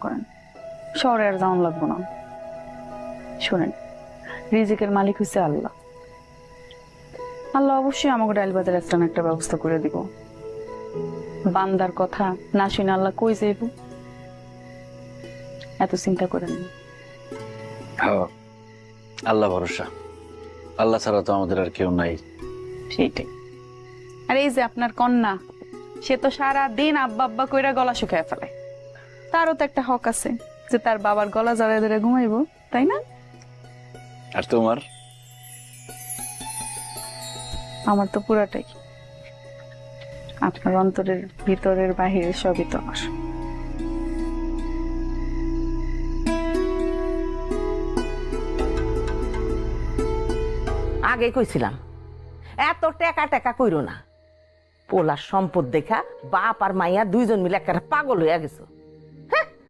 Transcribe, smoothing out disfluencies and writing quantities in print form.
করেন, শহরে আর যাওয়ান লাগবো না। শোনেন, রিজিকের মালিক হচ্ছে আল্লাহ। আল্লাহ অবশ্যই আমাকে ডাইল বাজার একটা না একটা ব্যবস্থা করে দিব। বান্দার কথা না শুনে আল্লাহ কই যাইব, এত চিন্তা করেন না। হ্যাঁ, আল্লাহ ভরসা, আল্লাহ ছাড়া তো আমাদের আর কেউ নাই। সেইটাই। আর এই যে আপনার কন্যা, সে তো সারা দিন আব্বা আব্বা কইরা গলা শুকায় ফেলে। তারও তো একটা হক আছে যে তার বাবার গলা জড়ায় ধরে ঘুমাইবো, তাই না? আর তোমার? আমার তো পুরাটাই। আপনার অন্তরের ভিতরের বাহিরের সবই তো আমার। আগে কইছিলাম এত টেকা টেকা কইরো না। পোলার সম্পদ দেখা বাপ আর মাইয়া দুইজন মিলে একটা পাগল হইয়া গেছো।